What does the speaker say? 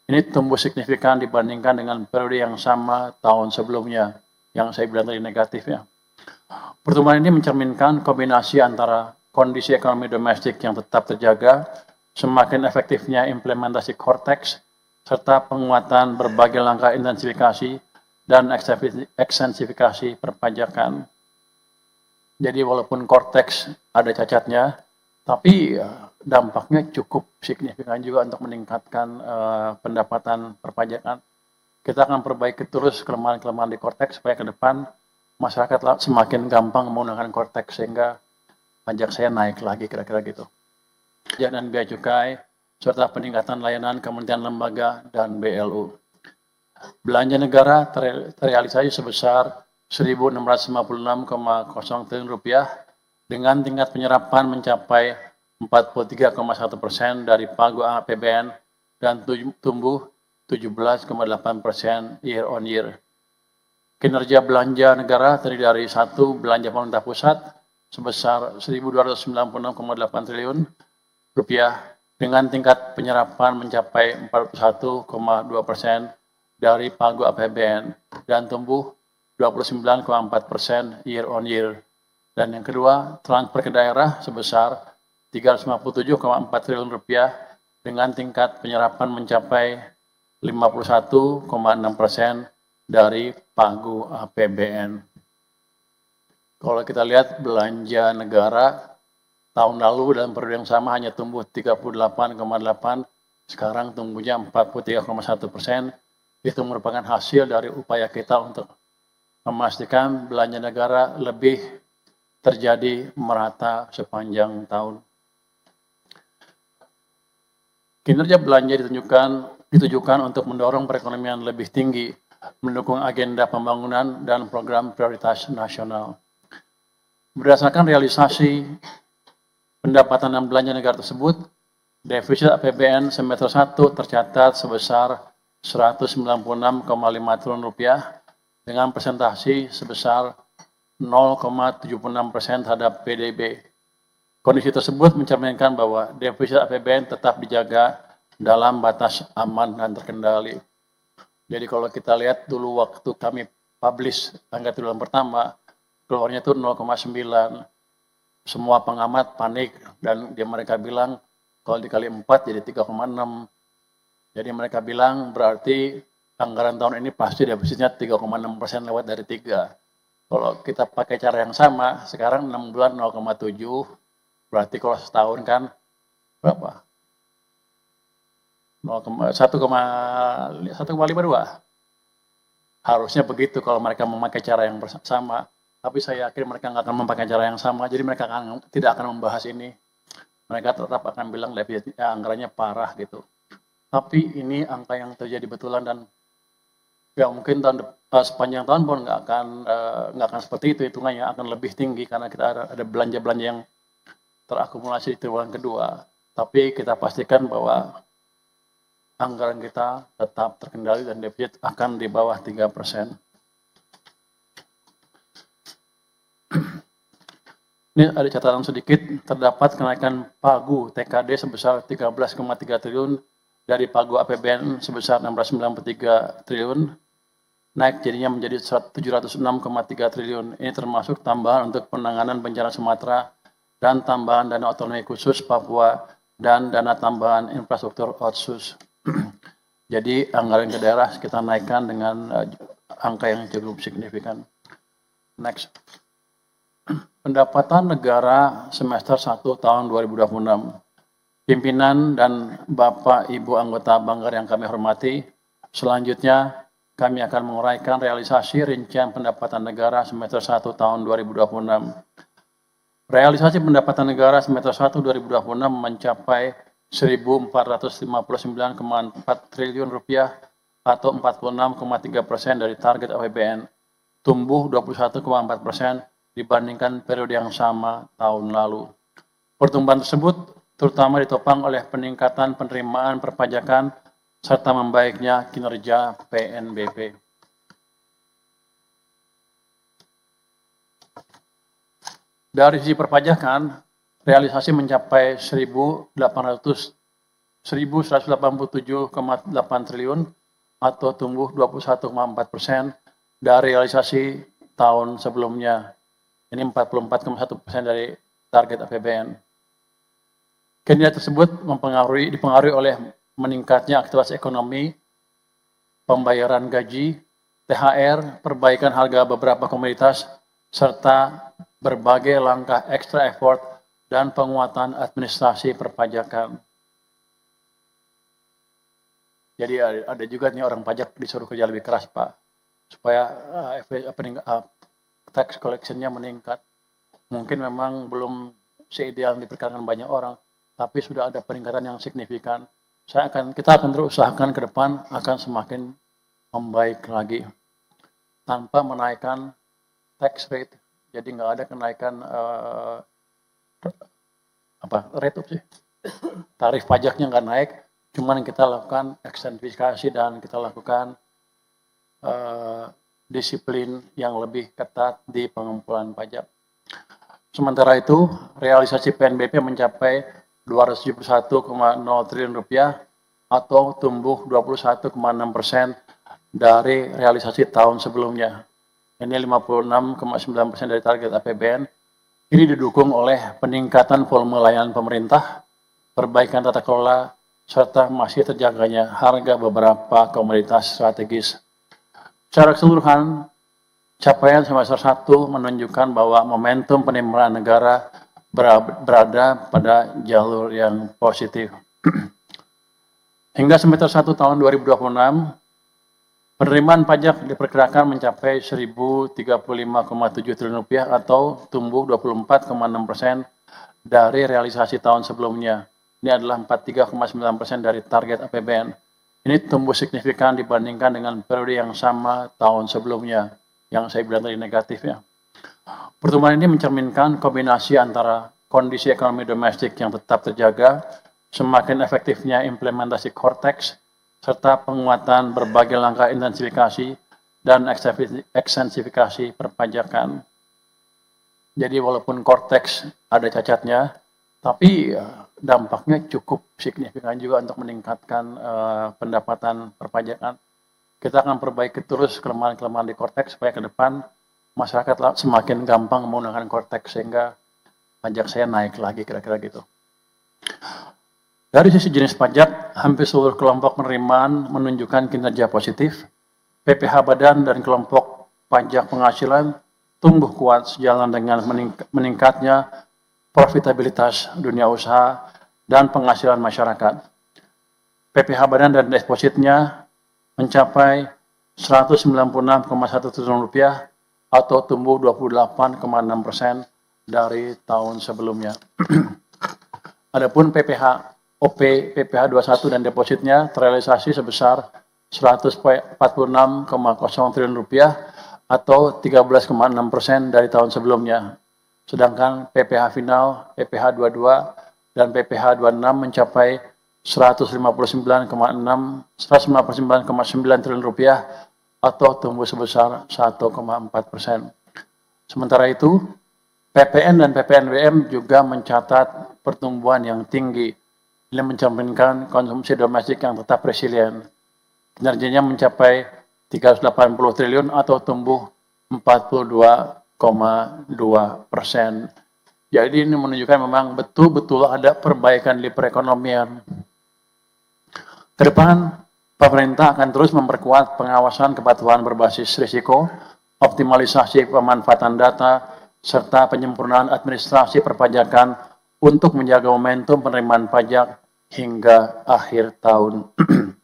Ini tumbuh signifikan dibandingkan dengan periode yang sama tahun sebelumnya, yang saya bilang tadi negatif ya. Pertumbuhan ini mencerminkan kombinasi antara kondisi ekonomi domestik yang tetap terjaga, semakin efektifnya implementasi Cortex, serta penguatan berbagai langkah intensifikasi dan ekstensifikasi perpajakan. Jadi walaupun Cortex ada cacatnya, tapi dampaknya cukup signifikan juga untuk meningkatkan pendapatan perpajakan. Kita akan perbaiki terus kelemahan-kelemahan di Cortex supaya ke depan masyarakat semakin gampang menggunakan Cortex sehingga pajak saya naik lagi kira-kira gitu. Dan biaya cukai serta peningkatan layanan kementerian lembaga dan BLU. Belanja negara terrealisasi sebesar 1.656,0 triliun rupiah dengan tingkat penyerapan mencapai 43,1% dari pagu APBN dan tumbuh 17,8% year on year. Kinerja belanja negara terdiri dari satu, belanja pemerintah pusat sebesar 1.296,8 triliun rupiah dengan tingkat penyerapan mencapai 41,2% dari pagu APBN dan tumbuh 29,4% year on year. Dan yang kedua, transfer ke daerah sebesar 357,4 triliun rupiah dengan tingkat penyerapan mencapai 51,6% dari pagu APBN. Kalau kita lihat belanja negara tahun lalu dalam periode yang sama hanya tumbuh 38,8, sekarang tumbuhnya 43,1%. Itu merupakan hasil dari upaya kita untuk memastikan belanja negara lebih terjadi merata sepanjang tahun. Kinerja belanja ditujukan untuk mendorong perekonomian lebih tinggi, mendukung agenda pembangunan dan program prioritas nasional. Berdasarkan realisasi pendapatan dan belanja negara tersebut, defisit APBN semester 1 tercatat sebesar 196,5 triliun rupiah dengan presentasi sebesar 0,76% terhadap PDB. Kondisi tersebut mencerminkan bahwa defisit APBN tetap dijaga dalam batas aman dan terkendali. Jadi kalau kita lihat dulu waktu kami publish angka triwulan pertama, keluarnya itu 0,9. Semua pengamat panik dan mereka bilang kalau dikali 4 jadi 3,6. Jadi mereka bilang berarti anggaran tahun ini pasti defisitnya 3,6% lewat dari 3. Kalau kita pakai cara yang sama, sekarang 6 bulan 0,7, berarti kalau setahun kan berapa? 1,52. Harusnya begitu kalau mereka memakai cara yang sama. Tapi saya yakin mereka nggak akan memakai cara yang sama, jadi mereka tidak akan membahas ini. Mereka tetap akan bilang defisitnya anggarannya parah gitu. Tapi ini angka yang terjadi betulan dan ya mungkin sepanjang tahun pun nggak akan seperti itu hitungannya, akan lebih tinggi karena kita ada belanja-belanja yang terakumulasi di triwulan kedua. Tapi kita pastikan bahwa anggaran kita tetap terkendali dan defisit akan di bawah 3%. Ini ada catatan sedikit, terdapat kenaikan pagu TKD sebesar 13,3 triliun dari pagu APBN sebesar 693 triliun, naik jadinya menjadi 706,3 triliun. Ini termasuk tambahan untuk penanganan bencana Sumatera dan tambahan dana otonomi khusus Papua dan dana tambahan infrastruktur otsus. Jadi anggaran ke daerah kita naikkan dengan angka yang cukup signifikan. Next. Pendapatan negara semester 1 tahun 2026. Pimpinan dan Bapak Ibu anggota Banggar yang kami hormati, selanjutnya kami akan menguraikan realisasi rincian pendapatan negara semester 1 tahun 2026. Realisasi pendapatan negara semester 1 2026 mencapai 1.459,4 triliun rupiah atau 46,3% dari target APBN, tumbuh 21,4% dibandingkan periode yang sama tahun lalu. Pertumbuhan tersebut terutama ditopang oleh peningkatan penerimaan perpajakan serta membaiknya kinerja PNBP. Dari sisi perpajakan, realisasi mencapai 1.819 1.187,8 triliun atau tumbuh 21,4% dari realisasi tahun sebelumnya. Ini 44,1% dari target APBN. Kinerja tersebut dipengaruhi oleh meningkatnya aktivitas ekonomi, pembayaran gaji, THR, perbaikan harga beberapa komoditas, serta berbagai langkah extra effort dan penguatan administrasi perpajakan. Jadi ada juga nih orang pajak disuruh kerja lebih keras, Pak, supaya tax collection-nya meningkat. Mungkin memang belum seideal yang diperkirakan banyak orang, tapi sudah ada peningkatan yang signifikan. Kita akan terus usahakan ke depan akan semakin membaik lagi tanpa menaikkan tax rate. Jadi nggak ada kenaikan tarif pajaknya nggak naik, cuman kita lakukan ekstensifikasi dan kita lakukan disiplin yang lebih ketat di pengumpulan pajak. Sementara itu, realisasi PNBP mencapai 271,0 triliun rupiah atau tumbuh 21,6% dari realisasi tahun sebelumnya. Ini 56,9% dari target APBN. Ini didukung oleh peningkatan volume layanan pemerintah, perbaikan tata kelola, serta masih terjaganya harga beberapa komoditas strategis. Secara keseluruhan, capaian semester 1 menunjukkan bahwa momentum penerimaan negara berada pada jalur yang positif. Hingga semester 1 tahun 2026, penerimaan pajak diperkirakan mencapai 1.035,7 triliun rupiah atau tumbuh 24,6% dari realisasi tahun sebelumnya. Ini adalah 43,9% dari target APBN. Ini tumbuh signifikan dibandingkan dengan periode yang sama tahun sebelumnya, yang saya bilang tadi negatif ya. Pertumbuhan ini mencerminkan kombinasi antara kondisi ekonomi domestik yang tetap terjaga, semakin efektifnya implementasi core tax, serta penguatan berbagai langkah intensifikasi dan ekstensifikasi perpajakan. Jadi walaupun core tax ada cacatnya, tapi dampaknya cukup signifikan juga untuk meningkatkan pendapatan perpajakan. Kita akan perbaiki terus kelemahan-kelemahan di core tax supaya ke depan masyarakat semakin gampang menggunakan core tax sehingga pajak saya naik lagi, kira-kira gitu. Dari sisi jenis pajak, hampir seluruh kelompok penerimaan menunjukkan kinerja positif. PPh badan dan kelompok pajak penghasilan tumbuh kuat sejalan dengan meningkatnya profitabilitas dunia usaha dan penghasilan masyarakat. PPh badan dan depositnya mencapai 196,1 triliun rupiah atau tumbuh 28,6% dari tahun sebelumnya. Adapun OP PPh 21 dan depositnya terrealisasi sebesar 146,0 triliun rupiah atau 13,6% dari tahun sebelumnya. Sedangkan PPh final, PPh 22 dan PPh 26 mencapai 159,9 triliun rupiah atau tumbuh sebesar 1,4%. Sementara itu, PPN dan PPNBM juga mencatat pertumbuhan yang tinggi. Ini mencerminkan konsumsi domestik yang tetap resilient. Kinerjanya mencapai 380 triliun atau tumbuh 42,2%. Jadi ini menunjukkan memang betul-betul ada perbaikan di perekonomian. Ke depan, pemerintah akan terus memperkuat pengawasan kepatuhan berbasis risiko, optimalisasi pemanfaatan data, serta penyempurnaan administrasi perpajakan untuk menjaga momentum penerimaan pajak hingga akhir tahun.